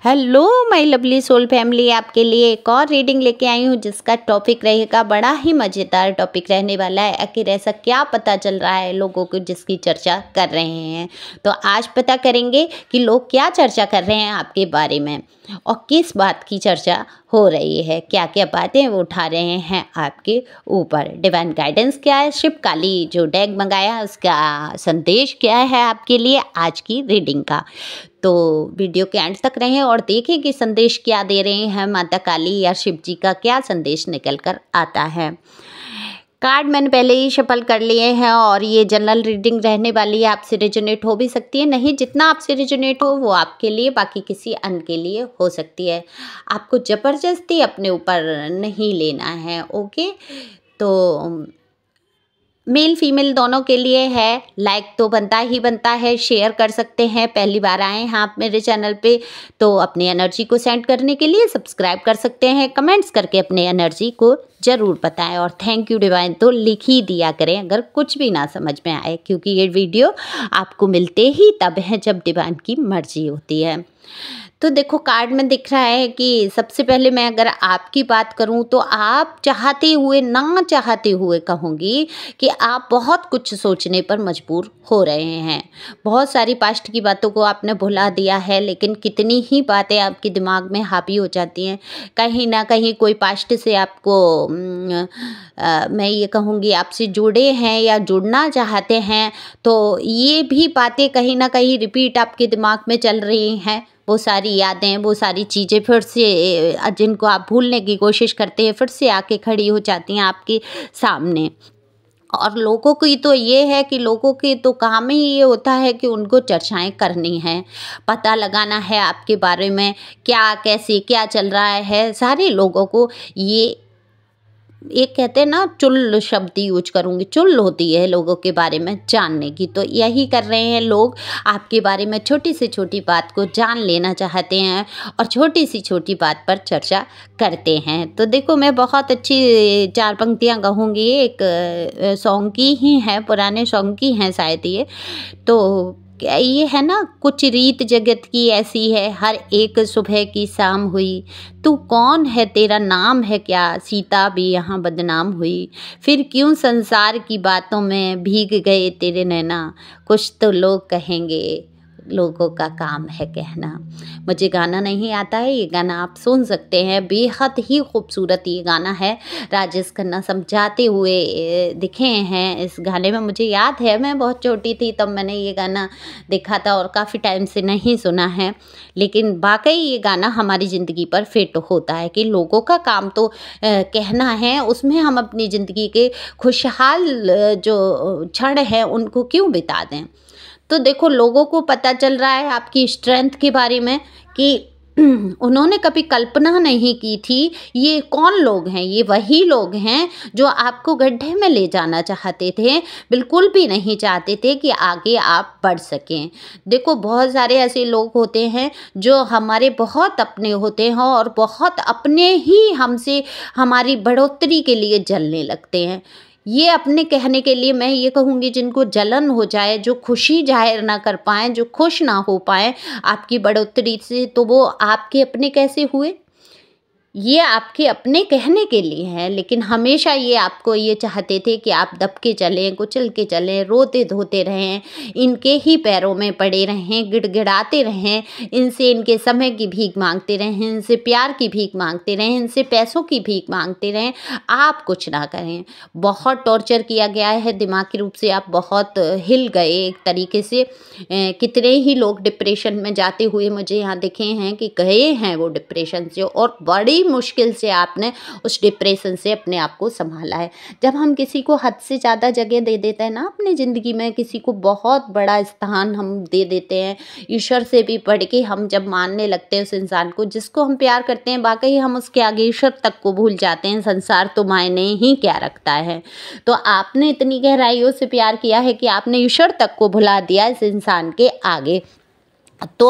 Hello my lovely soul family, आपके लिए एक और रीडिंग लेके आई हूँ जिसका टॉपिक रहेगा, बड़ा ही मज़ेदार टॉपिक रहने वाला है। आखिर ऐसा क्या पता चल रहा है लोगों को जिसकी चर्चा कर रहे हैं। तो आज पता करेंगे कि लोग क्या चर्चा कर रहे हैं आपके बारे में और किस बात की चर्चा हो रही है, क्या क्या बातें वो उठा रहे हैं आपके ऊपर। डिवाइन गाइडेंस क्या है, शिव काली जो डेक मंगाया उसका संदेश क्या है आपके लिए आज की रीडिंग का। तो वीडियो के एंड तक रहें और देखें कि संदेश क्या दे रहे हैं माता काली या शिव जी का क्या संदेश निकल कर आता है। कार्ड मैंने पहले ही शफल कर लिए हैं और ये जनरल रीडिंग रहने वाली है। आपसे रेजोनेट हो भी सकती है, नहीं जितना आपसे रेजोनेट हो वो आपके लिए, बाकी किसी अन्य के लिए हो सकती है। आपको ज़बरदस्ती अपने ऊपर नहीं लेना है। ओके, तो मेल फीमेल दोनों के लिए है। लाइक तो बनता ही बनता है, शेयर कर सकते हैं। पहली बार आए हैं आप मेरे चैनल पे तो अपनी एनर्जी को सेंड करने के लिए सब्सक्राइब कर सकते हैं। कमेंट्स करके अपने एनर्जी को ज़रूर बताएं और थैंक यू डिवाइन तो लिख ही दिया करें अगर कुछ भी ना समझ में आए, क्योंकि ये वीडियो आपको मिलते ही तब है जब डिवाइन की मर्जी होती है। तो देखो, कार्ड में दिख रहा है कि सबसे पहले मैं अगर आपकी बात करूं तो आप चाहते हुए ना चाहते हुए कहूँगी कि आप बहुत कुछ सोचने पर मजबूर हो रहे हैं। बहुत सारी पास्ट की बातों को आपने भुला दिया है, लेकिन कितनी ही बातें आपके दिमाग में हावी हो जाती हैं। कहीं ना कहीं कोई पास्ट से आपको मैं ये कहूँगी आपसे जुड़े हैं या जुड़ना चाहते हैं, तो ये भी बातें कहीं ना कहीं रिपीट आपके दिमाग में चल रही हैं। वो सारी यादें, वो सारी चीज़ें फिर से जिनको आप भूलने की कोशिश करते हैं फिर से आके खड़ी हो जाती हैं आपके सामने। और लोगों की तो ये है कि लोगों के तो काम ही ये होता है कि उनको चर्चाएं करनी है, पता लगाना है आपके बारे में क्या कैसे क्या चल रहा है। सारे लोगों को ये एक कहते हैं ना, चुल शब्द यूज करूँगी, चुल होती है लोगों के बारे में जानने की। तो यही कर रहे हैं लोग, आपके बारे में छोटी से छोटी बात को जान लेना चाहते हैं और छोटी सी छोटी बात पर चर्चा करते हैं। तो देखो, मैं बहुत अच्छी 4 पंक्तियाँ कहूँगी, एक सॉन्ग की ही हैं, पुराने सॉन्ग की हैं शायद ये। तो ये है ना, कुछ रीत जगत की ऐसी है, हर एक सुबह की शाम हुई। तू कौन है, तेरा नाम है क्या, सीता भी यहाँ बदनाम हुई। फिर क्यों संसार की बातों में भीग गए तेरे नैना, कुछ तो लोग कहेंगे, लोगों का काम है कहना। मुझे गाना नहीं आता है, ये गाना आप सुन सकते हैं। बेहद ही खूबसूरत ये गाना है। राजेश खन्ना समझाते हुए दिखे हैं इस गाने में। मुझे याद है मैं बहुत छोटी थी तब मैंने ये गाना देखा था और काफ़ी टाइम से नहीं सुना है, लेकिन वाकई ये गाना हमारी ज़िंदगी पर फिट होता है कि लोगों का काम तो कहना है, उसमें हम अपनी ज़िंदगी के खुशहाल जो क्षण हैं उनको क्यों बिता दें। तो देखो, लोगों को पता चल रहा है आपकी स्ट्रेंथ के बारे में कि उन्होंने कभी कल्पना नहीं की थी। ये कौन लोग हैं, ये वही लोग हैं जो आपको गड्ढे में ले जाना चाहते थे, बिल्कुल भी नहीं चाहते थे कि आगे आप बढ़ सकें। देखो, बहुत सारे ऐसे लोग होते हैं जो हमारे बहुत अपने होते हैं और बहुत अपने ही हमसे हमारी बढ़ोतरी के लिए जलने लगते हैं। ये अपने कहने के लिए मैं ये कहूँगी, जिनको जलन हो जाए, जो खुशी जाहिर ना कर पाएँ, जो खुश ना हो पाएँ आपकी बढ़ोतरी से, तो वो आपके अपने कैसे हुए। ये आपके अपने कहने के लिए हैं, लेकिन हमेशा ये आपको ये चाहते थे कि आप दब के चलें, कुचल के चलें, रोते धोते रहें, इनके ही पैरों में पड़े रहें, गिड़गिड़ाते रहें, इनसे इनके समय की भीख मांगते रहें, इनसे प्यार की भीख मांगते रहें, इनसे पैसों की भीख मांगते रहें, आप कुछ ना करें। बहुत टॉर्चर किया गया है दिमागी रूप से, आप बहुत हिल गए एक तरीके से। कितने ही लोग डिप्रेशन में जाते हुए मुझे यहाँ दिखे हैं कि गए हैं वो डिप्रेशन से, और बड़ी मुश्किल से आपने उस डिप्रेशन से अपने आप को संभाला है। जब हम किसी को हद से ज़्यादा जगह दे देते हैं ना अपनी ज़िंदगी में, किसी को बहुत बड़ा स्थान हम दे देते हैं, ईश्वर से भी बढ़ के हम जब मानने लगते हैं उस इंसान को जिसको हम प्यार करते हैं, वाकई हम उसके आगे ईश्वर तक को भूल जाते हैं, संसार तो मायने ही क्या रखता है। तो आपने इतनी गहराइयों से प्यार किया है कि आपने ईश्वर तक को भुला दिया इस इंसान के आगे। तो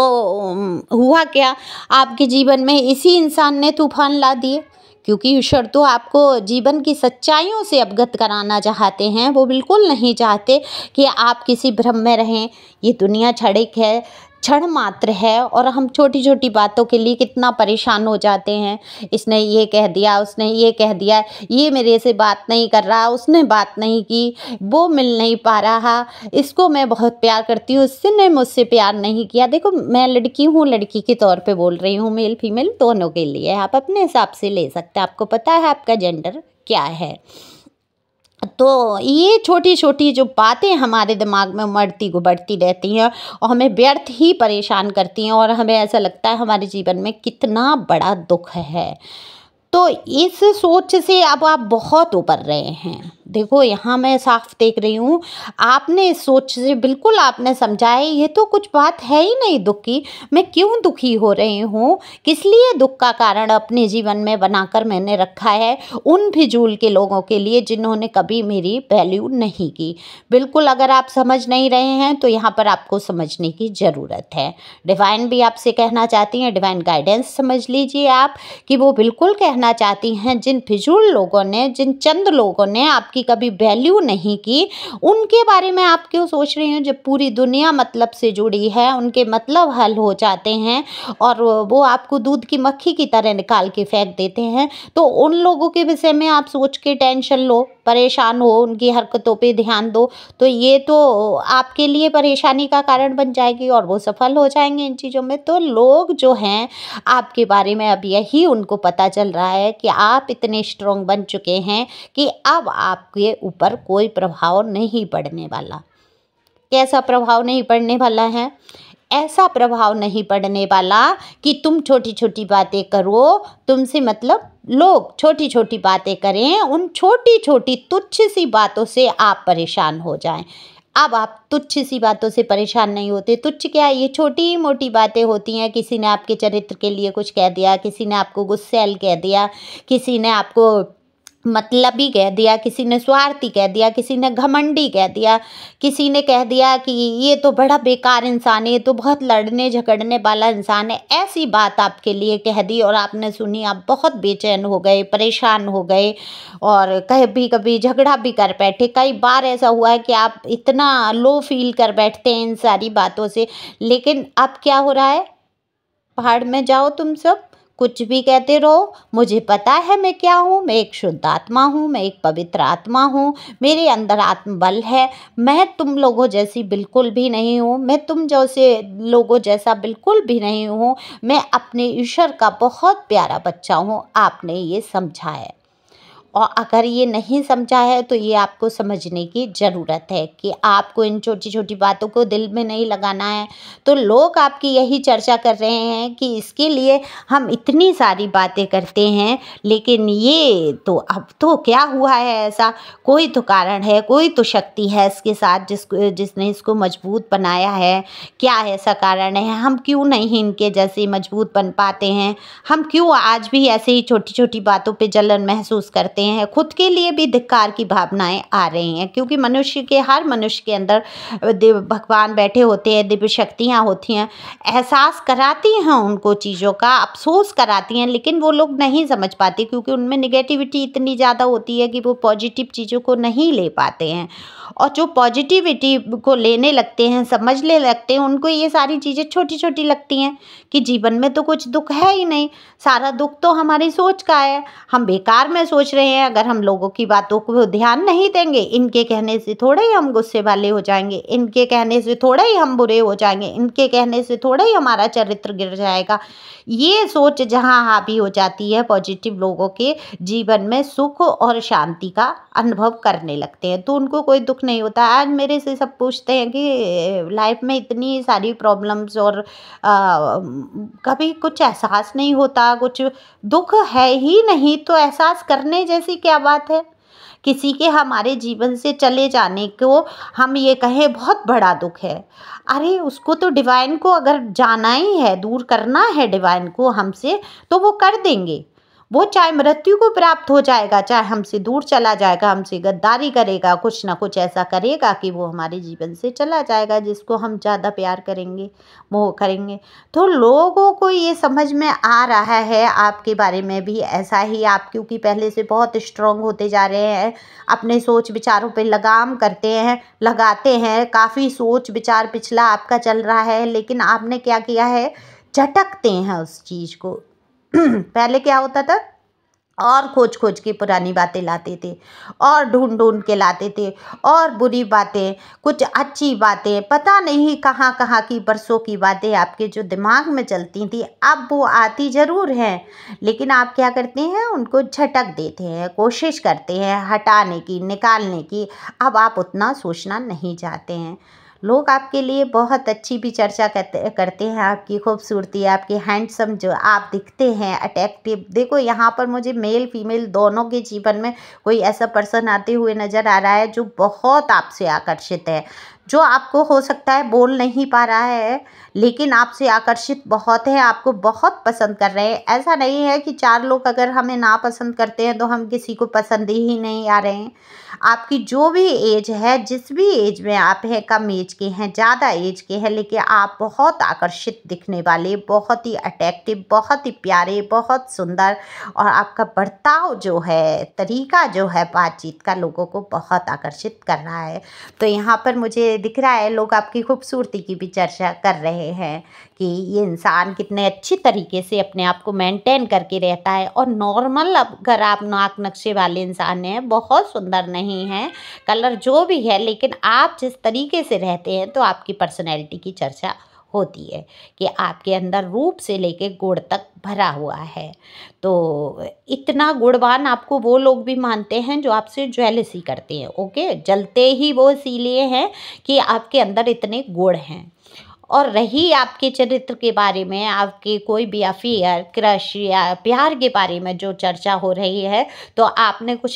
हुआ क्या, आपके जीवन में इसी इंसान ने तूफान ला दिए, क्योंकि ईश्वर तो आपको जीवन की सच्चाइयों से अवगत कराना चाहते हैं। वो बिल्कुल नहीं चाहते कि आप किसी भ्रम में रहें। ये दुनिया क्षणिक है, क्षण मात्र है और हम छोटी छोटी बातों के लिए कितना परेशान हो जाते हैं। इसने ये कह दिया, उसने ये कह दिया, ये मेरे से बात नहीं कर रहा, उसने बात नहीं की, वो मिल नहीं पा रहा, इसको मैं बहुत प्यार करती हूँ, उसने मुझसे प्यार नहीं किया। देखो, मैं लड़की हूँ, लड़की के तौर पे बोल रही हूँ, मेल फीमेल दोनों के लिए आप अपने हिसाब से ले सकते हैं, आपको पता है आपका जेंडर क्या है। तो ये छोटी छोटी जो बातें हमारे दिमाग में उमड़ती गुबड़ती रहती हैं और हमें व्यर्थ ही परेशान करती हैं और हमें ऐसा लगता है हमारे जीवन में कितना बड़ा दुख है। तो इस सोच से अब आप बहुत उबर रहे हैं। देखो, यहाँ मैं साफ देख रही हूँ, आपने इस सोच से बिल्कुल आपने समझा है ये तो कुछ बात है ही नहीं दुख की। मैं क्यों दुखी हो रही हूँ, किस लिए दुख का कारण अपने जीवन में बनाकर मैंने रखा है, उन फिजूल के लोगों के लिए जिन्होंने कभी मेरी वैल्यू नहीं की। बिल्कुल, अगर आप समझ नहीं रहे हैं तो यहाँ पर आपको समझने की ज़रूरत है। डिवाइन भी आपसे कहना चाहती हैं, डिवाइन गाइडेंस समझ लीजिए आप, कि वो बिल्कुल कहना चाहती हैं जिन फिजूल लोगों ने, जिन चंद लोगों ने आपकी कभी वैल्यू नहीं की, उनके बारे में आप क्यों सोच रही हैं। जब पूरी दुनिया मतलब से जुड़ी है, उनके मतलब हल हो जाते हैं और वो आपको दूध की मक्खी की तरह निकाल के फेंक देते हैं, तो उन लोगों के विषय में आप सोच के टेंशन लो, परेशान हो, उनकी हरकतों पे ध्यान दो, तो ये तो आपके लिए परेशानी का कारण बन जाएगी और वो सफल हो जाएंगे इन चीज़ों में। तो लोग जो हैं आपके बारे में अब यही उनको पता चल रहा है कि आप इतने स्ट्रॉन्ग बन चुके हैं कि अब आपके ऊपर कोई प्रभाव नहीं पड़ने वाला। कैसा प्रभाव नहीं पड़ने वाला है? ऐसा प्रभाव नहीं पड़ने वाला कि तुम छोटी छोटी बातें करो, तुमसे मतलब लोग छोटी छोटी बातें करें, उन छोटी छोटी तुच्छ सी बातों से आप परेशान हो जाएं। अब आप तुच्छ सी बातों से परेशान नहीं होते। तुच्छ क्या है, ये छोटी मोटी बातें होती हैं। किसी ने आपके चरित्र के लिए कुछ कह दिया, किसी ने आपको गुस्सैल कह दिया, किसी ने आपको मतलबी कह दिया, किसी ने स्वार्थी कह दिया, किसी ने घमंडी कह दिया, किसी ने कह दिया कि ये तो बड़ा बेकार इंसान है, ये तो बहुत लड़ने झगड़ने वाला इंसान है। ऐसी बात आपके लिए कह दी और आपने सुनी, आप बहुत बेचैन हो गए, परेशान हो गए और कभी कभी झगड़ा भी कर बैठे। कई बार ऐसा हुआ है कि आप इतना लो फील कर बैठते हैं इन सारी बातों से। लेकिन अब क्या हो रहा है, पहाड़ में जाओ तुम सब, कुछ भी कहते रहो, मुझे पता है मैं क्या हूँ। मैं एक शुद्ध आत्मा हूँ, मैं एक पवित्र आत्मा हूँ, मेरे अंदर आत्मबल है। मैं तुम लोगों जैसी बिल्कुल भी नहीं हूँ, मैं तुम जैसे लोगों जैसा बिल्कुल भी नहीं हूँ। मैं अपने ईश्वर का बहुत प्यारा बच्चा हूँ। आपने ये समझा है, और अगर ये नहीं समझा है तो ये आपको समझने की ज़रूरत है कि आपको इन छोटी छोटी बातों को दिल में नहीं लगाना है। तो लोग आपकी यही चर्चा कर रहे हैं कि इसके लिए हम इतनी सारी बातें करते हैं, लेकिन ये तो अब तो क्या हुआ है ऐसा, कोई तो कारण है, कोई तो शक्ति है इसके साथ जिसने इसको मजबूत बनाया है। क्या ऐसा कारण है, हम क्यों नहीं इनके जैसे मजबूत बन पाते हैं, हम क्यों आज भी ऐसे ही छोटी छोटी बातों पे जलन महसूस करते हैं, खुद के लिए भी धिक्कार की भावनाएं आ रही हैं। क्योंकि हर मनुष्य के अंदर भगवान बैठे होते हैं, दिव्य शक्तियाँ होती हैं, एहसास कराती हैं उनको चीज़ों का, अफसोस कराती हैं, लेकिन वो लोग नहीं समझ पाते क्योंकि उनमें निगेटिविटी इतनी ज़्यादा होती है कि वो पॉजिटिव चीज़ों को नहीं ले पाते हैं। और जो पॉजिटिविटी को लेने लगते हैं, समझने लगते हैं, उनको ये सारी चीज़ें छोटी छोटी लगती हैं कि जीवन में तो कुछ दुख है ही नहीं, सारा दुख तो हमारी सोच का है, हम बेकार में सोच रहे हैं। अगर हम लोगों की बातों को ध्यान नहीं देंगे, इनके कहने से थोड़े ही हम गुस्से वाले हो जाएंगे, इनके कहने से थोड़े ही हम बुरे हो जाएंगे, इनके कहने से थोड़े ही हमारा चरित्र गिर जाएगा। ये सोच जहाँ हावी हो जाती है, पॉजिटिव लोगों के जीवन में सुख और शांति का अनुभव करने लगते हैं, तो उनको कोई दुख नहीं होता। आज मेरे से सब पूछते हैं कि लाइफ में इतनी सारी प्रॉब्लम्स और कभी कुछ एहसास नहीं होता, कुछ दुख है ही नहीं, तो एहसास करने जैसी क्या बात है। किसी के हमारे जीवन से चले जाने को हम ये कहें बहुत बड़ा दुख है, अरे उसको तो डिवाइन को अगर जाना ही है, दूर करना है डिवाइन को हमसे, तो वो कर देंगे। वो चाहे मृत्यु को प्राप्त हो जाएगा, चाहे हमसे दूर चला जाएगा, हमसे गद्दारी करेगा, कुछ ना कुछ ऐसा करेगा कि वो हमारे जीवन से चला जाएगा, जिसको हम ज़्यादा प्यार करेंगे, मोह करेंगे। तो लोगों को ये समझ में आ रहा है आपके बारे में भी ऐसा ही, आप क्योंकि पहले से बहुत स्ट्रांग होते जा रहे हैं, अपने सोच विचारों पे लगाम लगाते हैं, काफ़ी सोच विचार पिछला आपका चल रहा है, लेकिन आपने क्या किया है, झटकते हैं उस चीज़ को। पहले क्या होता था, और खोज खोज के पुरानी बातें लाते थे, और ढूंढ ढूंढ के लाते थे, और बुरी बातें, कुछ अच्छी बातें, पता नहीं कहाँ कहाँ की बरसों की बातें आपके जो दिमाग में चलती थी, अब वो आती ज़रूर हैं, लेकिन आप क्या करते हैं, उनको झटक देते हैं, कोशिश करते हैं हटाने की, निकालने की। अब आप उतना सोचना नहीं चाहते हैं। लोग आपके लिए बहुत अच्छी भी चर्चा करते हैं, आपकी खूबसूरती, आपके हैंडसम जो आप दिखते हैं, अट्रैक्टिव। देखो यहाँ पर मुझे मेल फीमेल दोनों के जीवन में कोई ऐसा पर्सन आते हुए नज़र आ रहा है जो बहुत आपसे आकर्षित है, जो आपको हो सकता है बोल नहीं पा रहा है, लेकिन आपसे आकर्षित बहुत है, आपको बहुत पसंद कर रहे हैं। ऐसा नहीं है कि 4 लोग अगर हमें ना पसंद करते हैं तो हम किसी को पसंद ही नहीं आ रहे हैं। आपकी जो भी एज है, जिस भी एज में आप हैं, कम एज के हैं, ज़्यादा एज के हैं, लेकिन आप बहुत आकर्षित दिखने वाले, बहुत ही अट्रैक्टिव, बहुत ही प्यारे, बहुत सुंदर, और आपका बर्ताव जो है, तरीका जो है बातचीत का, लोगों को बहुत आकर्षित कर रहा है। तो यहाँ पर मुझे दिख रहा है लोग आपकी खूबसूरती की भी चर्चा कर रहे हैं कि ये इंसान कितने अच्छी तरीके से अपने आप को मेंटेन करके रहता है, और नॉर्मल अगर आप नाक नक्शे वाले इंसान हैं, बहुत सुंदर नहीं है, कलर जो भी है, लेकिन आप जिस तरीके से रहते हैं तो आपकी पर्सनैलिटी की चर्चा होती है कि आपके अंदर रूप से लेके गुण तक भरा हुआ है। तो इतना गुणवान आपको वो लोग भी मानते हैं जो आपसे ज्वेलसी करते हैं। ओके, जलते ही वो इसीलिए हैं कि आपके अंदर इतने गुण हैं। और रही आपके चरित्र के बारे में, आपके कोई भी अफेयर, क्रश या प्यार के बारे में जो चर्चा हो रही है, तो आपने कुछ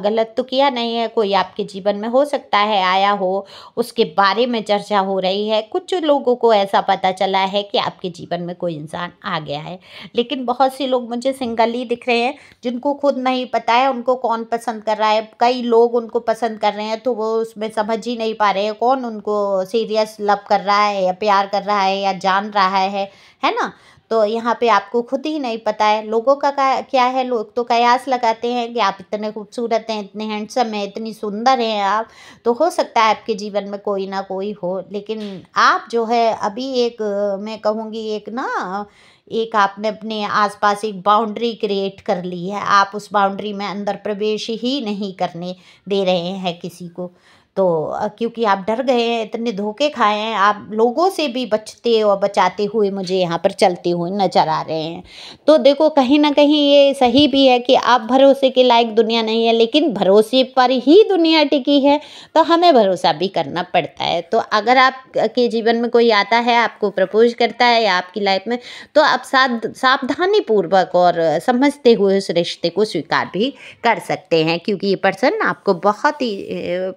गलत तो किया नहीं है। कोई आपके जीवन में हो सकता है आया हो, उसके बारे में चर्चा हो रही है। कुछ लोगों को ऐसा पता चला है कि आपके जीवन में कोई इंसान आ गया है, लेकिन बहुत से लोग मुझे सिंगल ही दिख रहे हैं, जिनको खुद नहीं पता है उनको कौन पसंद कर रहा है। कई लोग उनको पसंद कर रहे हैं तो वो उसमें समझ ही नहीं पा रहे हैं कौन उनको सीरियस लव कर रहा है, या प्यार कर रहा है, या जान रहा है ना। तो यहाँ पे आपको खुद ही नहीं पता है। लोगों का क्या है, लोग तो कयास लगाते हैं कि आप इतने खूबसूरत हैं, इतने हैंडसम हैं, इतनी सुंदर हैं आप, तो हो सकता है आपके जीवन में कोई ना कोई हो। लेकिन आप जो है अभी एक मैं कहूँगी एक आपने अपने आसपास एक बाउंड्री क्रिएट कर ली है। आप उस बाउंड्री में अंदर प्रवेश ही नहीं करने दे रहे हैं किसी को। तो क्योंकि आप डर गए हैं, इतने धोखे खाए हैं, आप लोगों से भी बचते और बचाते हुए मुझे यहाँ पर चलते हुए नज़र आ रहे हैं। तो देखो कहीं ना कहीं ये सही भी है कि आप भरोसे के लायक दुनिया नहीं है, लेकिन भरोसे पर ही दुनिया टिकी है, तो हमें भरोसा भी करना पड़ता है। तो अगर आपके जीवन में कोई आता है, आपको प्रपोज करता है या आपकी लाइफ में, तो आप सावधानी पूर्वक और समझते हुए उस रिश्ते को स्वीकार भी कर सकते हैं, क्योंकि ये पर्सन आपको बहुत ही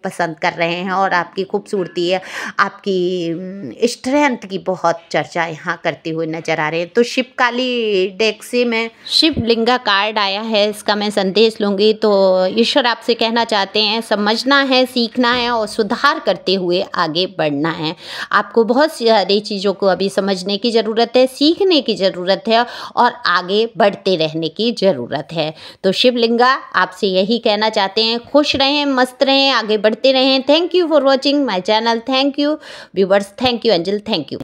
पसंद कर रहे हैं, और आपकी खूबसूरती है, आपकी स्ट्रेंथ की बहुत चर्चा यहाँ करते हुए नजर आ रहे हैं। तो शिवकाली डेक से मैं शिवलिंगा कार्ड आया है, इसका मैं संदेश लूँगी। तो ईश्वर आपसे कहना चाहते हैं, समझना है, सीखना है और सुधार करते हुए आगे बढ़ना है। आपको बहुत सारी चीज़ों को अभी समझने की ज़रूरत है, सीखने की ज़रूरत है, और आगे बढ़ते रहने की ज़रूरत है। तो शिवलिंगा आपसे यही कहना चाहते हैं, खुश रहें, मस्त रहें, आगे बढ़ते रहें। Thank you for watching my channel. Thank you viewers, thank you angel, thank you.